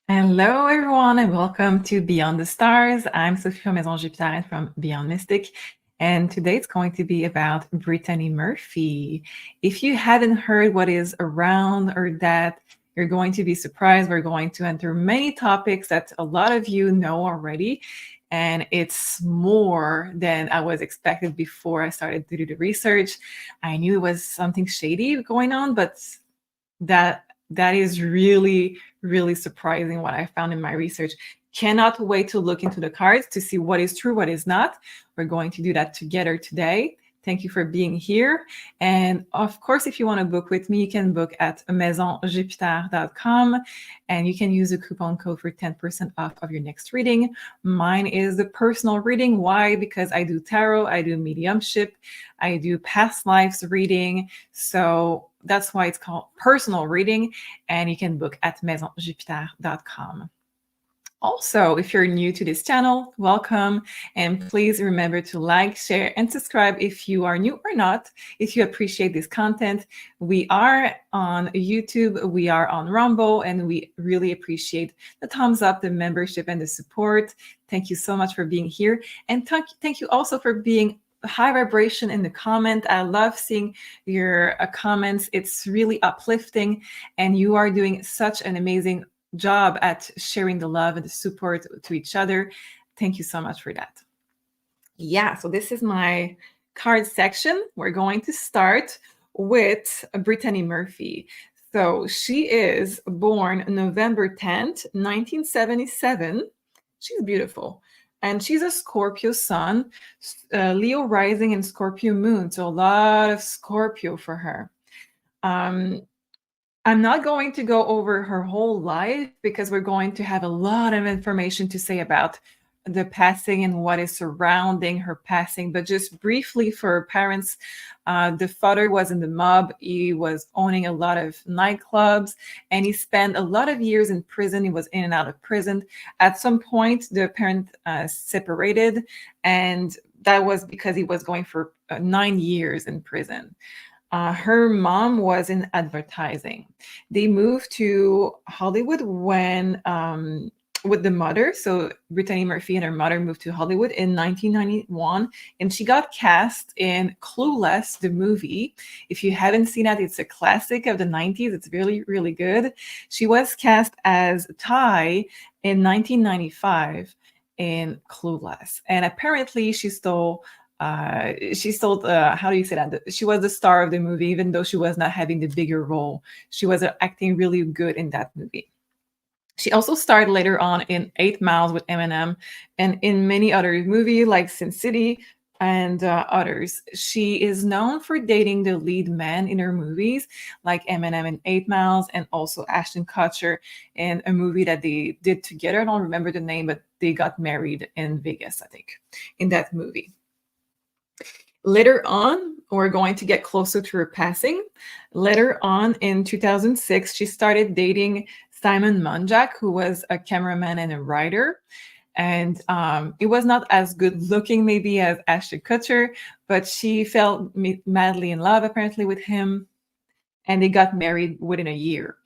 Hello, everyone, and welcome to Beyond the Stars. I'm Sophie from Maison Jupiter and from Beyond Mystic, and today it's going to be about Brittany Murphy. If you hadn't heard what is around or that, you're going to be surprised. We're going to enter many topics that a lot of you know already, and it's more than I was expected before I started to do the research. I knew it was something shady going on, but that is really surprising what I found in my research. Cannot wait to look into the cards to see what is true, what is not. We're going to do that together today. Thank you for being here. And of course, if you want to book with me, you can book at maisonjupiter.com and you can use the coupon code for 10% off of your next reading. Mine is the personal reading. Why? Because I do tarot, I do mediumship, I do past lives reading. So that's why it's called personal reading, and you can book at maisonjupiter.com. Also, if you're new to this channel, welcome, and please remember to like, share, and subscribe if you are new or not, if you appreciate this content. We are on YouTube, we are on Rumble, and we really appreciate the thumbs up, the membership, and the support. Thank you so much for being here, and thank you also for being high vibration in the comment. I love seeing your comments. It's really uplifting, and you are doing such an amazing job at sharing the love and the support to each other. Thank you so much for that. Yeah, so this is my card section. We're going to start with Brittany Murphy. So she is born November 10th, 1977. She's beautiful. And she's a Scorpio sun, Leo rising and Scorpio moon. So a lot of Scorpio for her. I'm not going to go over her whole life because we're going to have a lot of information to say about the passing and what is surrounding her passing. But just briefly for her parents, the father was in the mob. He was owning a lot of nightclubs, and he spent a lot of years in prison. He was in and out of prison. At some point, the parents separated, and that was because he was going for 9 years in prison. Her mom was in advertising. They moved to Hollywood when with the mother. So Brittany Murphy and her mother moved to Hollywood in 1991, and she got cast in Clueless, the movie. If you haven't seen that, it's a classic of the 90s. It's really good. She was cast as Ty in 1995 in Clueless, and apparently she stole how do you say that? She was the star of the movie, even though she was not having the bigger role. She was acting really good in that movie. She also starred later on in 8 Miles with Eminem and in many other movies like Sin City and others. She is known for dating the lead man in her movies like Eminem in 8 Miles and also Ashton Kutcher in a movie that they did together. I don't remember the name, but they got married in Vegas, I think, in that movie. Later on, we're going to get closer to her passing. Later on in 2006, she started dating Simon Monjack, who was a cameraman and a writer. And it was not as good looking maybe as Ashton Kutcher, but she fell madly in love apparently with him, and they got married within a year.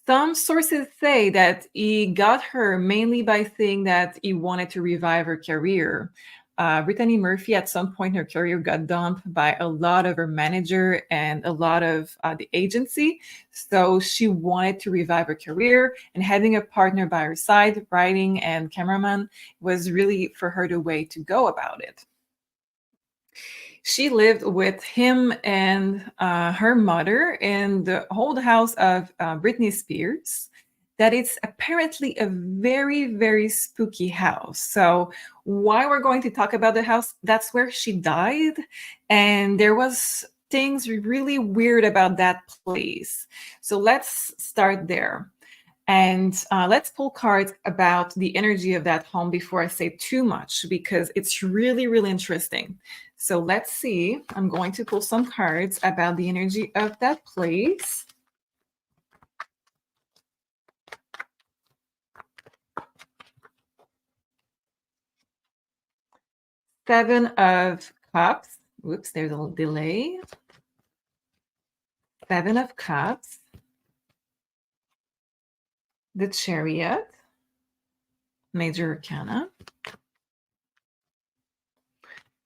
Some sources say that he got her mainly by saying that he wanted to revive her career. Brittany Murphy, at some point in her career, got dumped by a lot of her manager and a lot of the agency. So she wanted to revive her career, and having a partner by her side, writing and cameraman, was really for her the way to go about it. She lived with him and her mother in the old house of Britney Spears. That it's apparently a very spooky house. So why we're going to talk about the house, that's where she died. And there was things really weird about that place. So let's start there. And let's pull cards about the energy of that home before I say too much, because it's really interesting. So let's see. I'm going to pull some cards about the energy of that place. Seven of Cups. Whoops, there's a little delay. Seven of Cups. the Chariot, Major Arcana.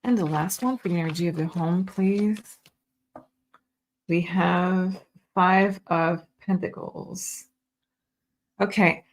And the last one for the energy of the home, please. We have Five of Pentacles. Okay.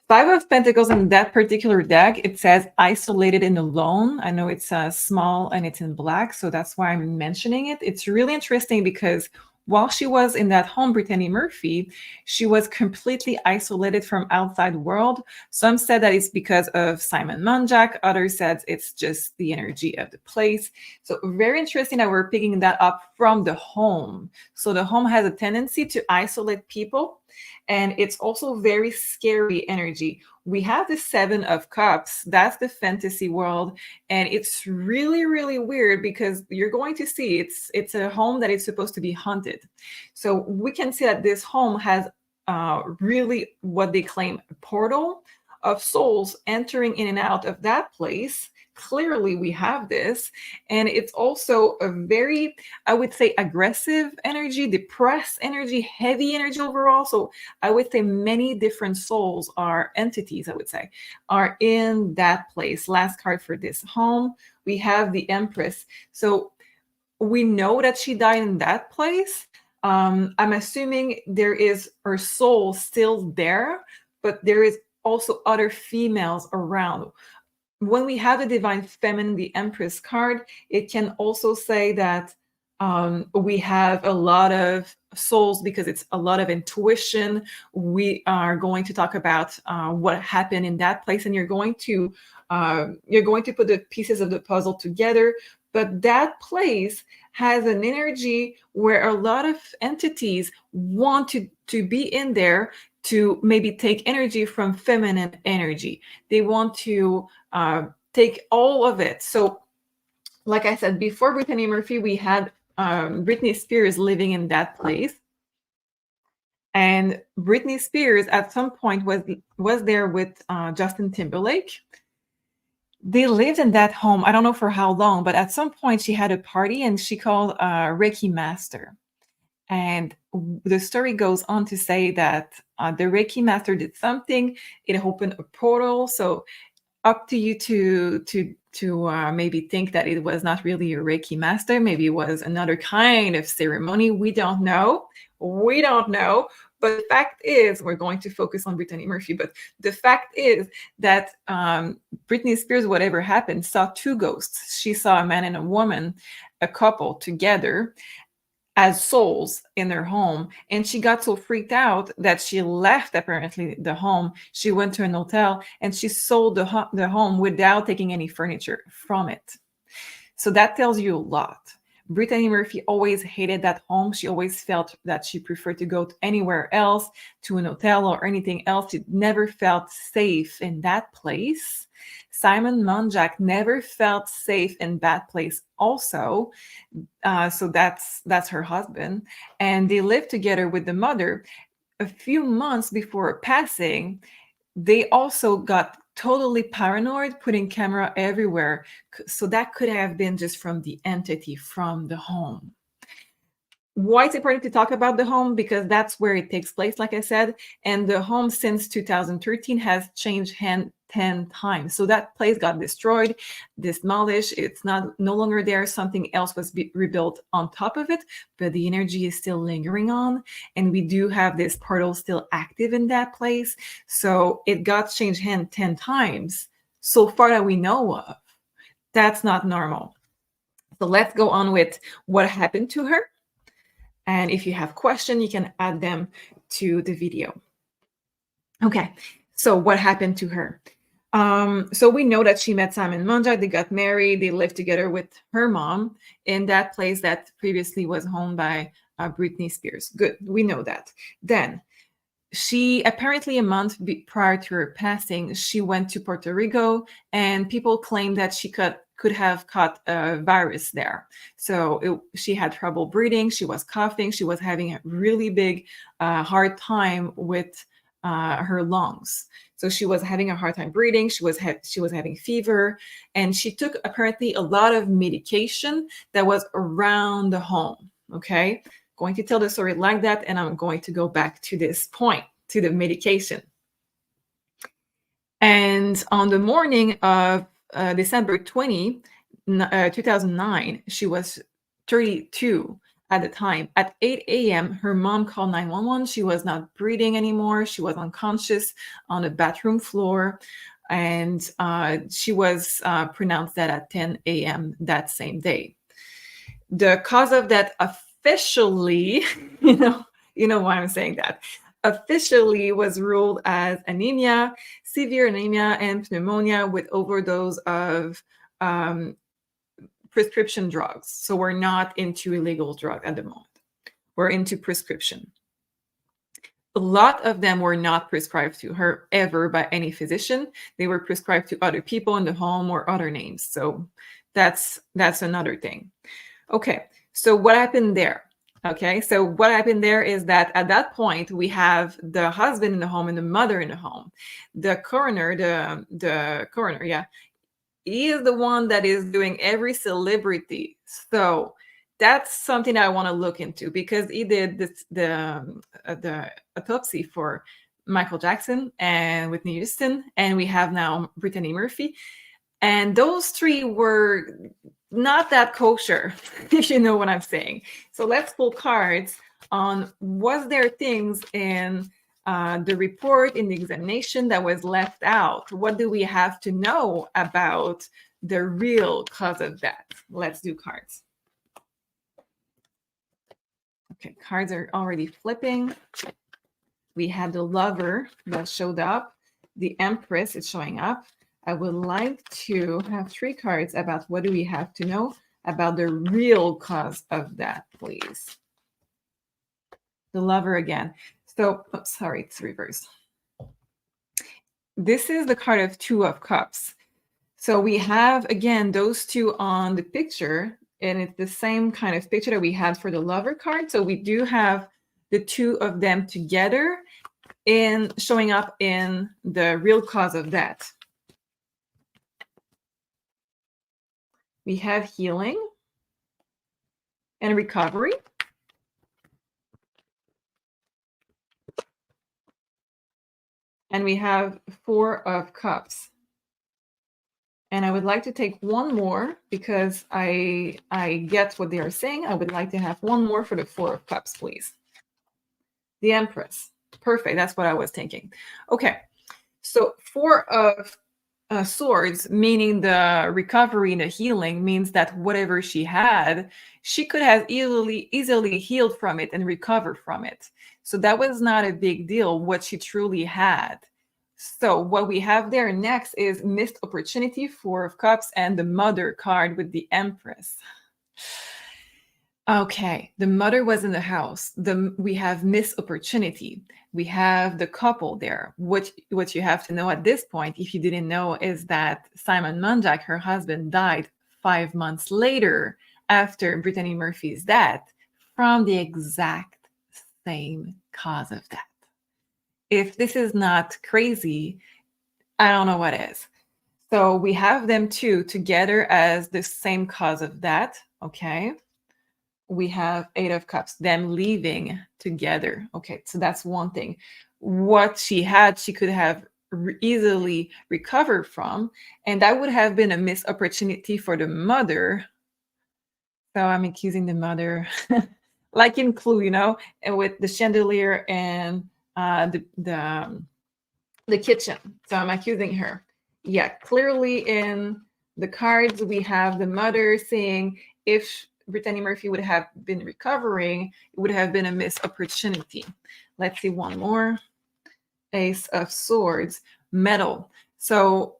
Five of Pentacles in that particular deck, it says isolated and alone. I know it's small and it's in black, so that's why I'm mentioning it. It's really interesting because while she was in that home, Brittany Murphy, she was completely isolated from outside world. Some said that it's because of Simon Monjack. Others said it's just the energy of the place. So very interesting that we're picking that up from the home. So the home has a tendency to isolate people. And it's also very scary energy. We have the Seven of Cups. That's the fantasy world. And it's really, really weird because you're going to see it's a home that is supposed to be haunted. So we can see that this home has really what they claim a portal of souls entering in and out of that place. Clearly we have this, and it's also a very, I would say, aggressive energy, depressed energy, heavy energy overall. So I would say many different souls are entities, I would say, are in that place. Last card for this home, we have the Empress. So we know that she died in that place. I'm assuming there is her soul still there, but there is also other females around. When we have the Divine Feminine, the Empress card, it can also say that we have a lot of souls because it's a lot of intuition. We are going to talk about what happened in that place, and you're going to put the pieces of the puzzle together. But that place has an energy where a lot of entities want to be in there to maybe take energy from feminine energy. They want to take all of it. So, like I said, before Brittany Murphy, we had Britney Spears living in that place. And Britney Spears at some point was there with Justin Timberlake. They lived in that home. I don't know for how long, but at some point she had a party and she called a Reiki master. And the story goes on to say that the Reiki master did something. It opened a portal. So up to you to maybe think that it was not really a Reiki master. Maybe it was another kind of ceremony. We don't know. We don't know. But the fact is, we're going to focus on Brittany Murphy. But the fact is that Britney Spears, whatever happened, saw two ghosts. She saw a man and a woman, a couple together as souls in their home. And she got so freaked out that she left, apparently, the home. She went to an hotel and she sold the home without taking any furniture from it. So that tells you a lot. Brittany Murphy always hated that home. She always felt that she preferred to go to anywhere else, to an hotel or anything else. She never felt safe in that place. Simon Monjack never felt safe in that place also. So that's her husband. And they lived together with the mother. A few months before passing, they also got totally paranoid, putting camera everywhere. So that could have been just from the entity, from the home. Why it's important to talk about the home? Because that's where it takes place, like I said. And the home since 2013 has changed hand 10 times. So that place got destroyed, demolished. It's no longer there. Something else was rebuilt on top of it, but the energy is still lingering on. And we do have this portal still active in that place. So it got changed hand 10 times so far that we know of. That's not normal. So let's go on with what happened to her. And if you have questions, you can add them to the video. Okay, so what happened to her? So we know that she met Simon Monjack, they got married, they lived together with her mom in that place that previously was owned by Britney Spears. Good, we know that. Then she apparently a month prior to her passing, she went to Puerto Rico, and people claim that she could have caught a virus there. So she had trouble breathing, she was coughing, she was having a really big hard time with her lungs. So she was having a hard time breathing, she was having fever, and she took apparently a lot of medication that was around the home. Okay, going to tell the story like that, and I'm going to go back to this point, to the medication. And on the morning of December 2009, she was 32 at the time. At 8 a.m., her mom called 911. She was not breathing anymore. She was unconscious on the bathroom floor. And she was pronounced dead at 10 a.m. that same day. The cause of death officially, you know why I'm saying that, officially was ruled as anemia, severe anemia, and pneumonia with overdose of prescription drugs. So we're not into illegal drug at the moment. We're into prescription. A lot of them were not prescribed to her ever by any physician. They were prescribed to other people in the home or other names. So that's another thing. Okay, so what happened there? Okay, so what happened there is that at that point, we have the husband in the home and the mother in the home. The coroner, the coroner, yeah, he is the one that is doing every celebrity. So that's something I want to look into, because he did the autopsy for Michael Jackson and Whitney Houston, and we have now Brittany Murphy. And those three were not that kosher, if you know what I'm saying. So let's pull cards on, was there things in the report, in the examination, that was left out? What do we have to know about the real cause of death? Let's do cards. Okay, cards are already flipping. We had the Lover that showed up. The Empress is showing up. I would like to have 3 cards about what do we have to know about the real cause of that, please. The Lover again. So, oh, sorry, it's reversed. This is the card of 2 of Cups. So we have, again, those 2 on the picture, and it's the same kind of picture that we had for the Lover card. So we do have the 2 of them together in showing up in the real cause of that. We have healing and recovery. And we have 4 of Cups. And I would like to take one more, because I get what they are saying. I would like to have one more for the 4 of Cups, please. The Empress. Perfect. That's what I was thinking. Okay. So 4 of Swords, meaning the recovery and the healing, means that whatever she had, she could have easily healed from it and recovered from it. So that was not a big deal, what she truly had. So what we have there next is missed opportunity, 4 of Cups, and the Mother card with the Empress. Okay, the mother was in the house. We have missed opportunity. We have the couple there. What you have to know at this point, if you didn't know, is that Simon Munjak, her husband, died 5 months later after Brittany Murphy's death from the exact same cause of death. If this is not crazy, I don't know what is. So we have them 2 together as the same cause of death, okay? We have 8 of Cups, them leaving together. Okay, so that's one thing. What she had, she could have easily recovered from, and that would have been a missed opportunity for the mother. So I'm accusing the mother, like in Clue, and with the chandelier and the kitchen. So I'm accusing her. Yeah, clearly in the cards, we have the mother saying, if Brittany Murphy would have been recovering, it would have been a missed opportunity. Let's see one more. Ace of Swords, metal. So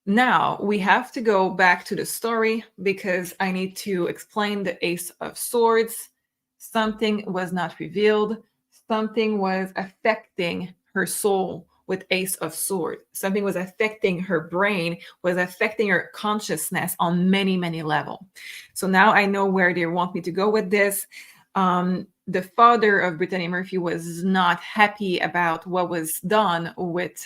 now we have to go back to the story, because I need to explain the Ace of Swords. Something was not revealed. Something was affecting her soul with Ace of Swords. Something was affecting her brain, was affecting her consciousness on many, many levels. So now I know where they want me to go with this. The father of Brittany Murphy was not happy about what was done with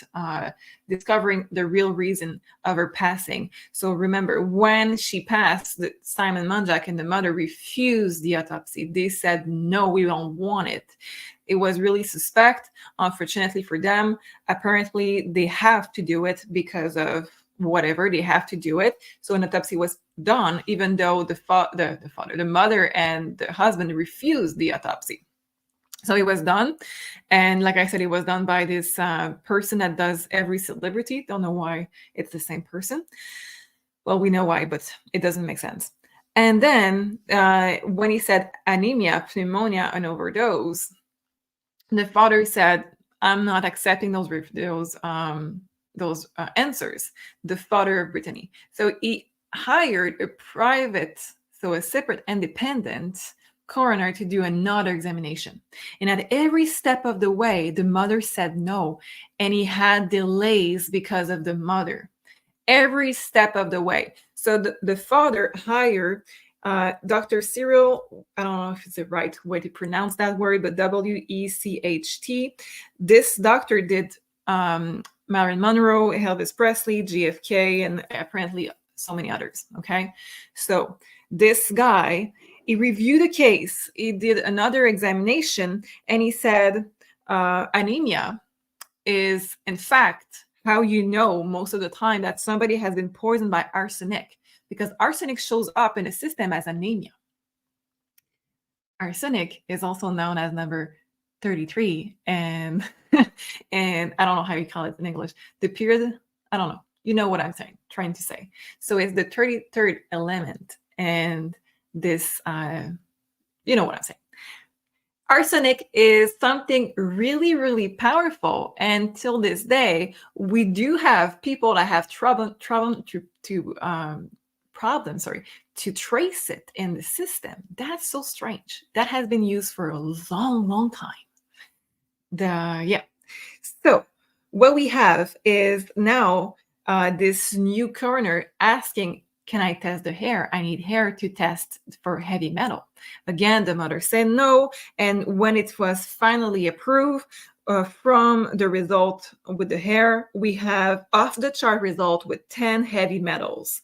discovering the real reason of her passing. So remember, when she passed, Simon Munjak and the mother refused the autopsy. They said, no, we don't want it. It was really suspect. Unfortunately for them, apparently they have to do it because of whatever, they have to do it. So an autopsy was done, even though the mother and the husband refused the autopsy. So it was done. And like I said, it was done by this person that does every celebrity. Don't know why it's the same person. Well, we know why, but it doesn't make sense. And then when he said anemia, pneumonia, and overdose, the father said, I'm not accepting those answers, the father of Brittany. So he hired a private, so a separate independent coroner to do another examination. And at every step of the way, the mother said no, and he had delays because of the mother. Every step of the way. So the father hired Dr. Cyril, I don't know if it's the right way to pronounce that word, but W-E-C-H-T. This doctor did Marilyn Monroe, Elvis Presley, JFK, and apparently so many others, okay? So this guy, he reviewed the case, he did another examination, and he said anemia is, in fact, how you know most of the time that somebody has been poisoned by arsenic, because arsenic shows up in the system as anemia. Arsenic is also known as number 33, and and I don't know how you call it in English. The period, I don't know. You know what I'm trying to say. So it's the 33rd element, and this, you know what I'm saying. Arsenic is something really, really powerful. And till this day, we do have people that have problems to trace it in the system. That's so strange. That has been used for a long, long time. So what we have is now this new coroner asking, can I test the hair? I need hair to test for heavy metal. Again, the mother said no. And when it was finally approved from the result with the hair, we have off the chart result with 10 heavy metals.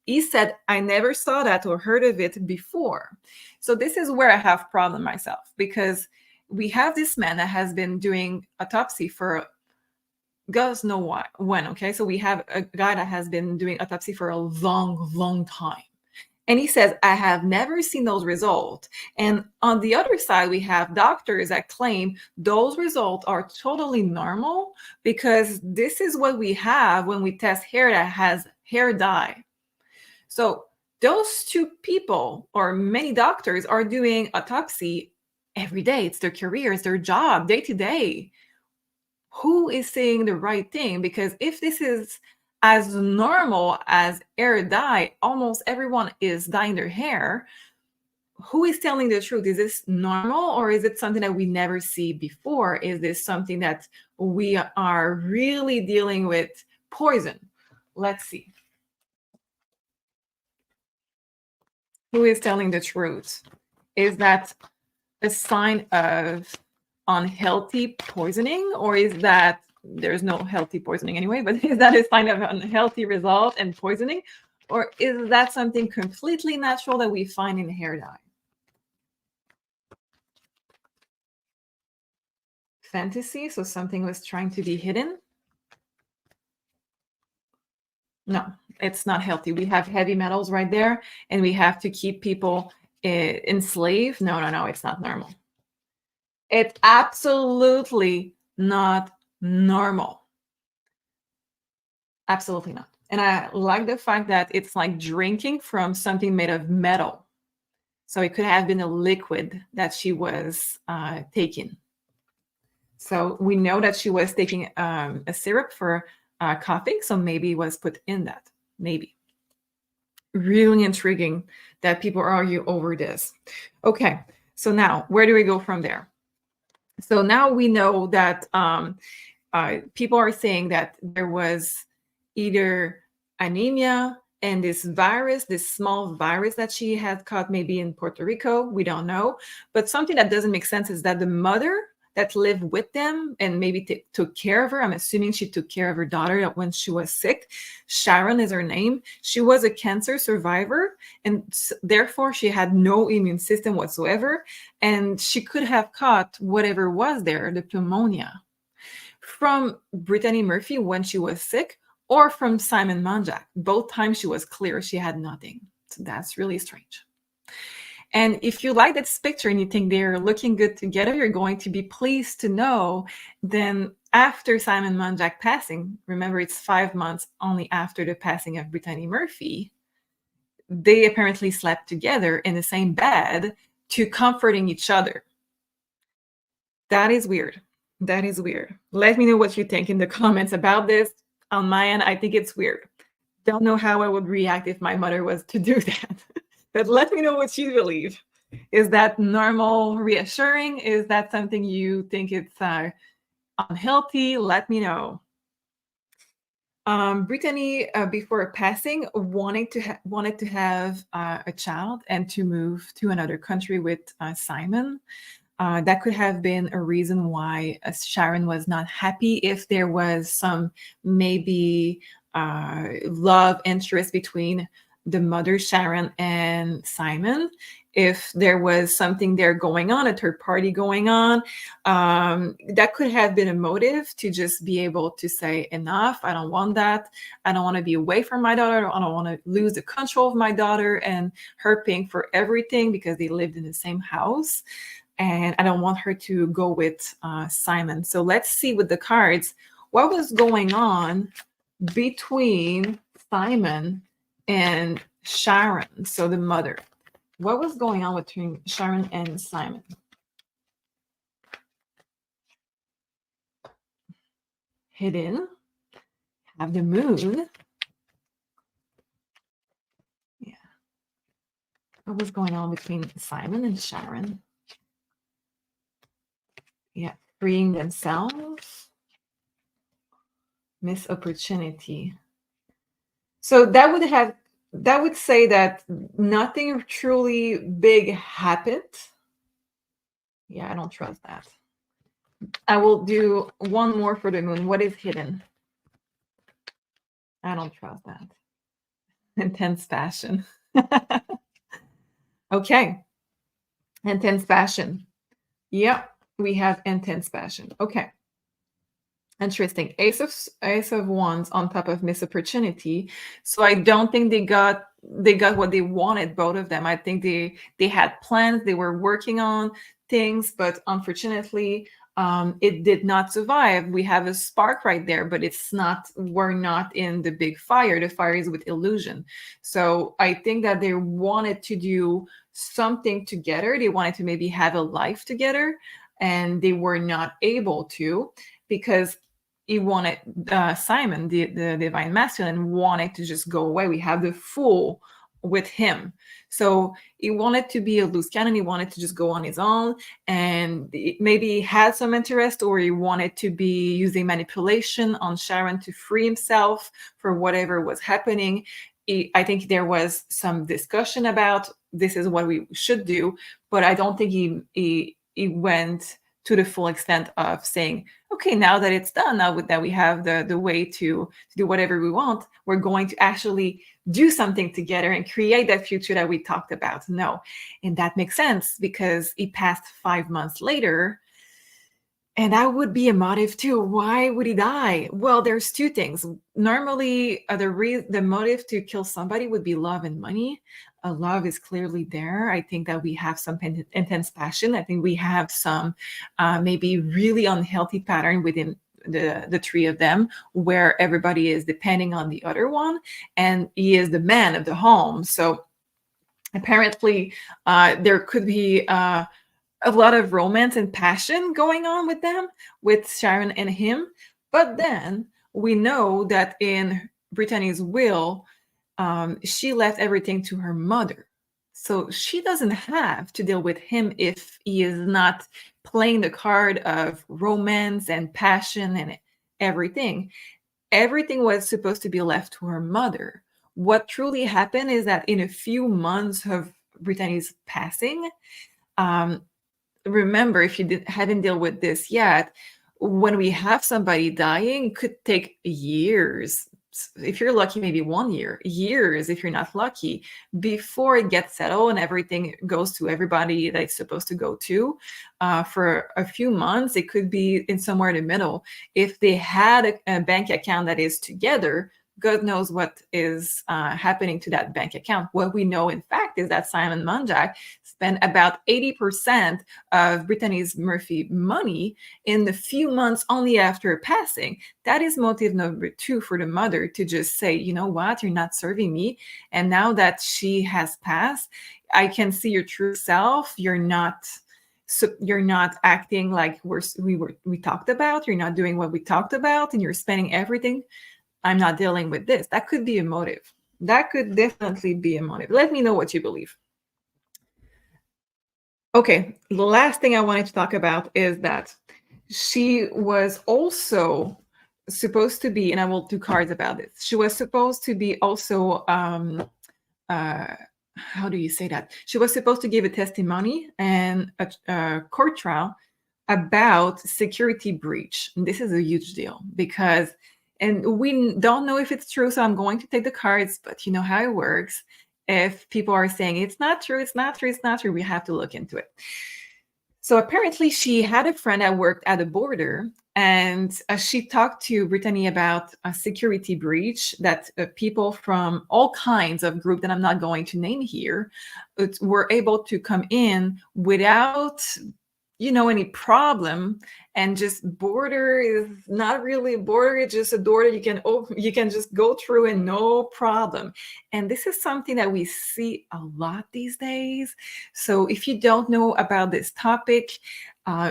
He said, I never saw that or heard of it before. So this is where I have problem myself, because we have this man that has been doing autopsy for God knows why, when, okay? So we have a guy that has been doing autopsy for a long, long time. And he says, I have never seen those results. And on the other side, we have doctors that claim those results are totally normal, because this is what we have when we test hair that has hair dye. So those two people, or many doctors, are doing autopsy every day. It's their career, it's their job, day to day. Who is saying the right thing? Because if this is as normal as hair dye, almost everyone is dyeing their hair. Who is telling the truth? Is this normal, or is it something that we never see before? Is this something that we are really dealing with poison? Let's see. Who is telling the truth? Is that a sign of unhealthy poisoning, or is that there's no healthy poisoning anyway, but is that a sign of unhealthy result and poisoning, or is that something completely natural that we find in hair dye? Fantasy, so something was trying to be hidden. No, it's not healthy. We have heavy metals right there, and we have to keep people enslaved. No, it's not normal. It's absolutely not normal. Absolutely not. And I like the fact that it's like drinking from something made of metal. So it could have been a liquid that she was taking. So we know that she was taking a syrup for coughing. So maybe it was put in that. Maybe. Really intriguing that people argue over this. Okay. So now where do we go from there? So now we know that people are saying that there was either anemia and this virus, this small virus that she had caught maybe in Puerto Rico. We don't know. But something that doesn't make sense is that the mother that lived with them and maybe took care of her. I'm assuming she took care of her daughter when she was sick. Sharon is her name. She was a cancer survivor, and therefore she had no immune system whatsoever, and she could have caught whatever was there, the pneumonia, from Brittany Murphy when she was sick, or from Simon Monjack. Both times she was clear she had nothing. So that's really strange. And if you like this picture and you think they're looking good together, you're going to be pleased to know then after Simon Monjack passing, remember it's 5 months only after the passing of Brittany Murphy, they apparently slept together in the same bed to comforting each other. That is weird. That is weird. Let me know what you think in the comments about this. On my end, I think it's weird. Don't know how I would react if my mother was to do that. But let me know what you believe. Is that normal, reassuring? Is that something you think it's unhealthy? Let me know. Brittany, before passing, wanted to have a child and to move to another country with Simon. That could have been a reason why Sharon was not happy if there was some maybe love interest between the mother Sharon and Simon. If there was something there going on, a third party going on, that could have been a motive to just be able to say, enough, I don't want that. I don't want to be away from my daughter. I don't want to lose the control of my daughter and her paying for everything because they lived in the same house. And I don't want her to go with Simon. So let's see with the cards, what was going on between Simon and Sharon, so the mother. What was going on between Sharon and Simon? Hidden. Have the moon. Yeah. What was going on between Simon and Sharon? Yeah. Freeing themselves. Missed opportunity. So that would say that nothing truly big happened. Yeah, I don't trust that. I will do one more for the moon. What is hidden? I don't trust that. Intense passion. Okay. Intense passion. Yep, we have intense passion. Okay. Interesting. Ace of Wands on top of missed opportunity. So I don't think they got what they wanted, both of them. I think they had plans, they were working on things, but unfortunately, it did not survive. We have a spark right there, but we're not in the big fire. The fire is with illusion. So I think that they wanted to do something together. They wanted to maybe have a life together, and they were not able to because he wanted Simon, the divine masculine, wanted to just go away. We have the Fool with him. So he wanted to be a loose cannon. He wanted to just go on his own, and maybe he had some interest, or he wanted to be using manipulation on Sharon to free himself for whatever was happening. I think there was some discussion about this is what we should do, but I don't think he went to the full extent of saying, okay, now that it's done, now that we have the way to do whatever we want, we're going to actually do something together and create that future that we talked about. No. And that makes sense because he passed 5 months later. And that would be a motive too. Why would he die? Well, there's two things. Normally, the motive to kill somebody would be love and money. Love is clearly there. I think that we have some intense passion. I think we have some maybe really unhealthy pattern within the three of them, where everybody is depending on the other one, and he is the man of the home. So apparently, there could be a lot of romance and passion going on with them, with Sharon and him. But then we know that in Brittany's will, she left everything to her mother. So she doesn't have to deal with him if he is not playing the card of romance and passion and everything. Everything was supposed to be left to her mother. What truly happened is that in a few months of Brittany's passing, remember, if you haven't dealt with this yet, when we have somebody dying, it could take years. If you're lucky, maybe 1 year, years if you're not lucky, before it gets settled and everything goes to everybody that it's supposed to go to. For a few months, it could be in somewhere in the middle. If they had a bank account that is together, God knows what is happening to that bank account. What we know, in fact, is that Simon Munjak spent about 80% of Brittany Murphy money in the few months only after passing. That is motive number 2 for the mother to just say, you know what, you're not serving me. And now that she has passed, I can see your true self. You're not acting like we talked about. You're not doing what we talked about, and you're spending everything. I'm not dealing with this. That could be a motive. That could definitely be a motive. Let me know what you believe. Okay, the last thing I wanted to talk about is that she was also supposed to be, and I will do cards about this. She was supposed to be also, how do you say that? She was supposed to give a testimony and a court trial about security breach. And this is a huge deal because, and we don't know if it's true, so I'm going to take the cards, but you know how it works. If people are saying it's not true, it's not true, it's not true, we have to look into it. So apparently she had a friend that worked at the border, and she talked to Brittany about a security breach that people from all kinds of groups that I'm not going to name here were able to come in without any problem, and just border is not really a border, it's just a door that you can just go through and no problem. And this is something that we see a lot these days. So if you don't know about this topic,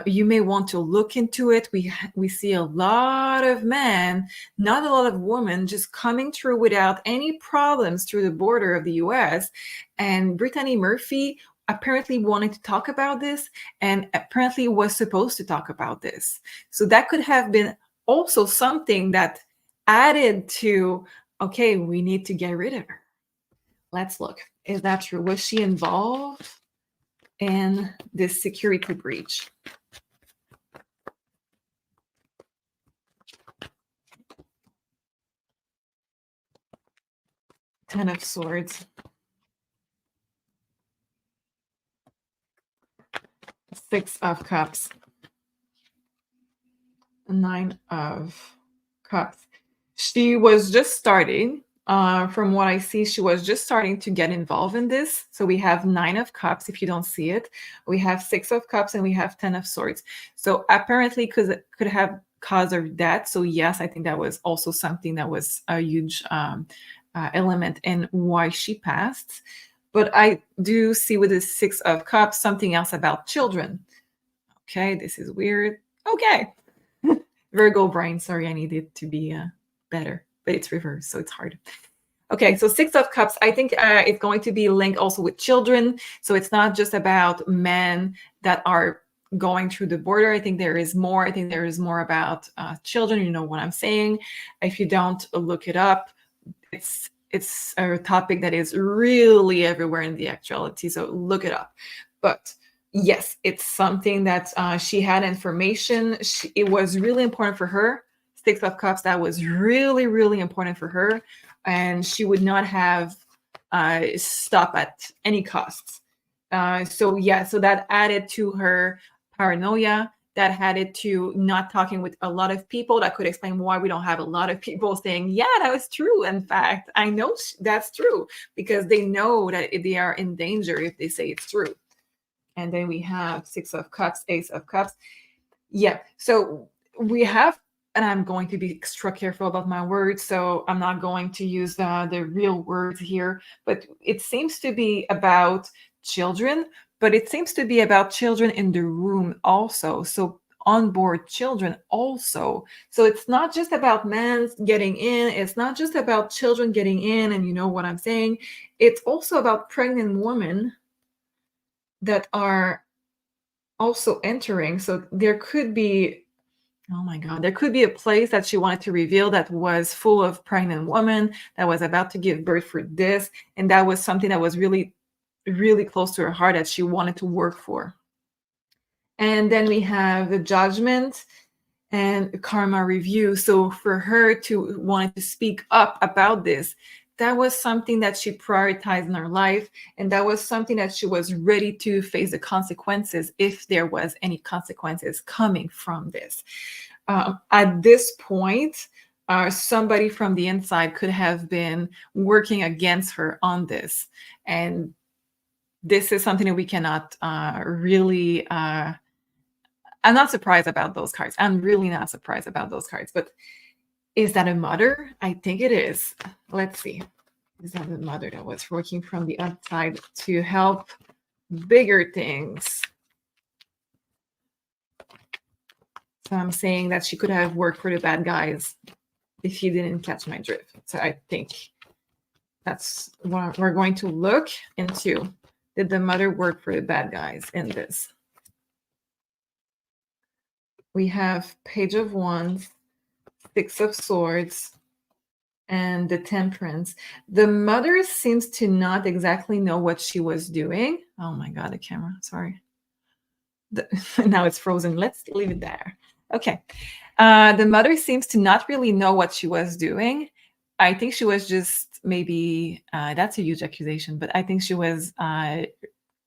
you may want to look into it. We see a lot of men, not a lot of women, just coming through without any problems through the border of the US. And Brittany Murphy apparently wanted to talk about this, and apparently was supposed to talk about this. So that could have been also something that added to, okay, we need to get rid of her. Let's look. Is that true? Was she involved in this security breach? Ten of Swords. Six of Cups. Nine of Cups. She was just starting. From what I see, she was just starting to get involved in this. So we have Nine of Cups, if you don't see it. We have Six of Cups, and we have Ten of Swords. So apparently could have caused her death. So yes, I think that was also something that was a huge element in why she passed. But I do see with the Six of Cups something else about children. Okay, this is weird. Okay. Virgo brain, sorry, I need it to be better, but it's reversed, so it's hard. Okay, so Six of Cups, I think it's going to be linked also with children. So it's not just about men that are going through the border. I think there is more. I think there is more about children. You know what I'm saying. If you don't look it up, it's a topic that is really everywhere in the actuality, so look it up. But yes, it's something that she had information. It was really important for her. Six of Cups, that was really, really important for her. And she would not have stopped at any costs. So that added to her paranoia. That added to not talking with a lot of people. That could explain why we don't have a lot of people saying, yeah, that was true. In fact, I know that's true, because they know that they are in danger if they say it's true. And then we have Six of Cups, Ace of Cups. Yeah, so we have, and I'm going to be extra careful about my words, so I'm not going to use the real words here, but it seems to be about children, but it seems to be about children in the room also. So onboard children also. So it's not just about men getting in. It's not just about children getting in, and you know what I'm saying. It's also about pregnant women that are also entering. So there could be, oh my God, there could be a place that she wanted to reveal that was full of pregnant women that was about to give birth for this. And that was something that was really, really close to her heart that she wanted to work for. And then we have the Judgment and Karma Review. So for her to want to speak up about this, that was something that she prioritized in her life, and that was something that she was ready to face the consequences if there was any consequences coming from this. At this point, somebody from the inside could have been working against her on this, and this is something that we cannot really. I'm not surprised about those cards. I'm really not surprised about those cards. But is that a mother? I think it is. Let's see. Is that a mother that was working from the outside to help bigger things? So I'm saying that she could have worked for the bad guys if you didn't catch my drift. So I think that's what we're going to look into. Did the mother work for the bad guys in this? We have Page of Wands, Six of Swords, and the Temperance. The mother seems to not exactly know what she was doing. Oh my God, the camera, sorry. Now it's frozen. Let's leave it there. Okay. The mother seems to not really know what she was doing. I think she was just maybe, that's a huge accusation, but I think she was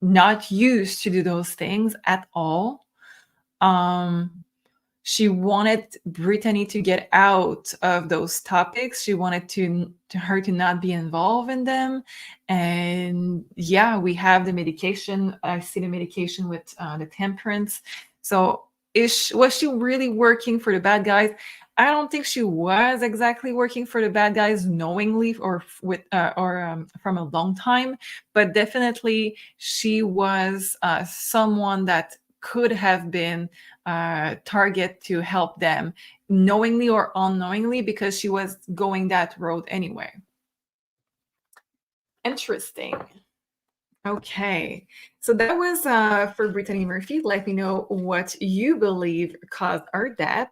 not used to do those things at all. She wanted Brittany to get out of those topics. She wanted her to not be involved in them. And yeah, we have the medication. I see the medication with the Temperance. So was she really working for the bad guys? I don't think she was exactly working for the bad guys knowingly or from a long time, but definitely she was someone that could have been target to help them knowingly or unknowingly, because she was going that road anyway. Interesting. Okay, so that was for Brittany Murphy. Let me know what you believe caused her death,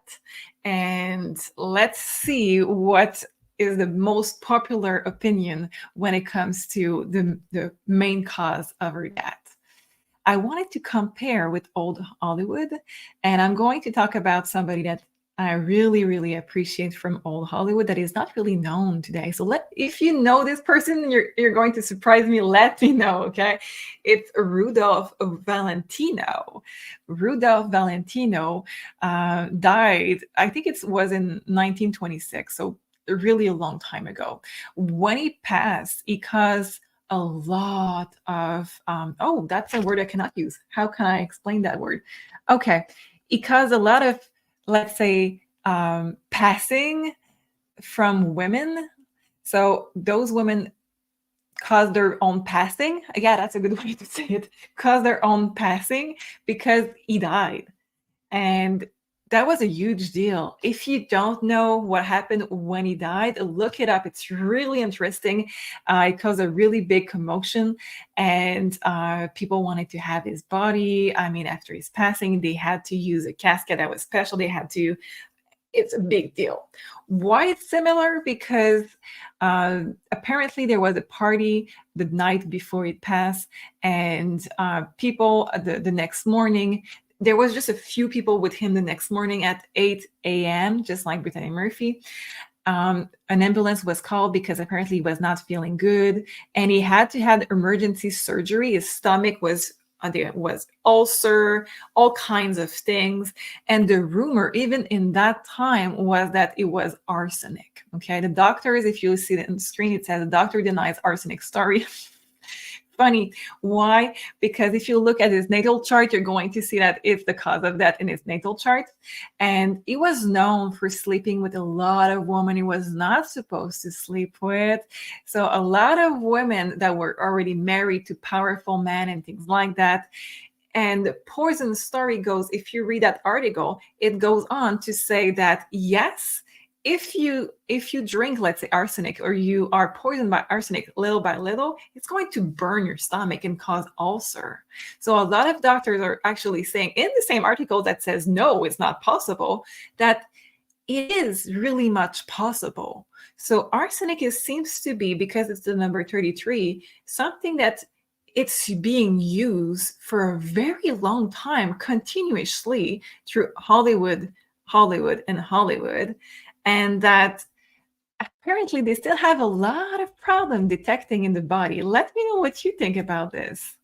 and let's see what is the most popular opinion when it comes to the main cause of her death. I wanted to compare with old Hollywood, and I'm going to talk about somebody that I really, really appreciate from old Hollywood that is not really known today. So if you know this person, you're going to surprise me. Let me know, okay? It's Rudolph Valentino. Rudolph Valentino died, I think it was in 1926, so really a long time ago. When he passed, he caused a lot of oh, that's a word I cannot use. How can I explain that word? Okay, because a lot of, let's say, passing from women. So those women caused their own passing. Yeah, that's a good way to say it. Caused their own passing because he died. And that was a huge deal. If you don't know what happened when he died, look it up. It's really interesting. It caused a really big commotion, and people wanted to have his body. I mean, after his passing, they had to use a casket that was special. It's a big deal. Why it's similar? Because apparently there was a party the night before it passed, and people the next morning, there was just a few people with him the next morning at 8 a.m., just like Brittany Murphy. An ambulance was called because apparently he was not feeling good, and he had to have emergency surgery. His stomach was there was ulcer, all kinds of things. And the rumor, even in that time, was that it was arsenic. Okay, the doctors, if you see it on the screen, it says the doctor denies arsenic story. Funny. Why? Because if you look at his natal chart, you're going to see that it's the cause of that in his natal chart. And he was known for sleeping with a lot of women he was not supposed to sleep with. So a lot of women that were already married to powerful men and things like that. And the poison story goes, if you read that article, it goes on to say that, yes, if you drink, let's say, arsenic, or you are poisoned by arsenic little by little, it's going to burn your stomach and cause ulcer. So a lot of doctors are actually saying in the same article that says, no, it's not possible, that it is really much possible. So arsenic seems to be, because it's the number 33, something that it's being used for a very long time, continuously through Hollywood, and Hollywood, and that apparently they still have a lot of problem detecting in the body. Let me know what you think about this.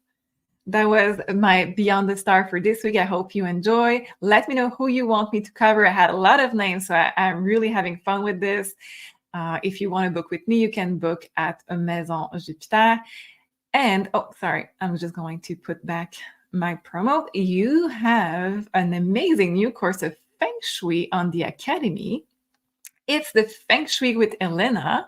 That was my Beyond the Star for this week. I hope you enjoy. Let me know who you want me to cover. I had a lot of names, so I'm really having fun with this. If you want to book with me, you can book at Maison Jupiter. And oh, sorry, I'm just going to put back my promo. You have an amazing new course of Feng Shui on the Academy. It's the Feng Shui with Elena.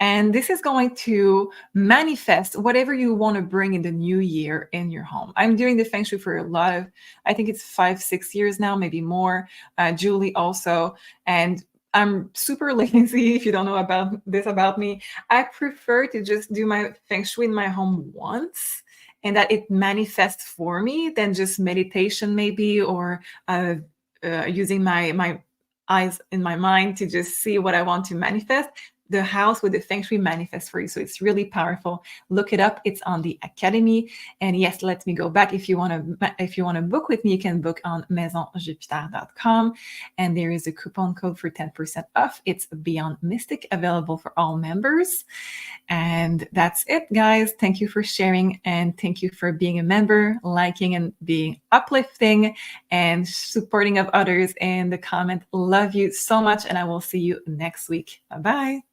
And this is going to manifest whatever you want to bring in the new year in your home. I'm doing the Feng Shui for a lot of, I think it's 5-6 years now, maybe more. Julie also. And I'm super lazy. If you don't know about this about me, I prefer to just do my Feng Shui in my home once and that it manifests for me than just meditation maybe, or using my eyes in my mind to just see what I want to manifest. The house with the Feng Shui manifests for you. So it's really powerful. Look it up. It's on the Academy. And yes, let me go back. If you want to book with me, you can book on maisonjupiter.com. And there is a coupon code for 10% off. It's Beyond Mystic, available for all members. And that's it, guys. Thank you for sharing, and thank you for being a member, liking and being uplifting and supporting of others in the comment. Love you so much, and I will see you next week. Bye-bye.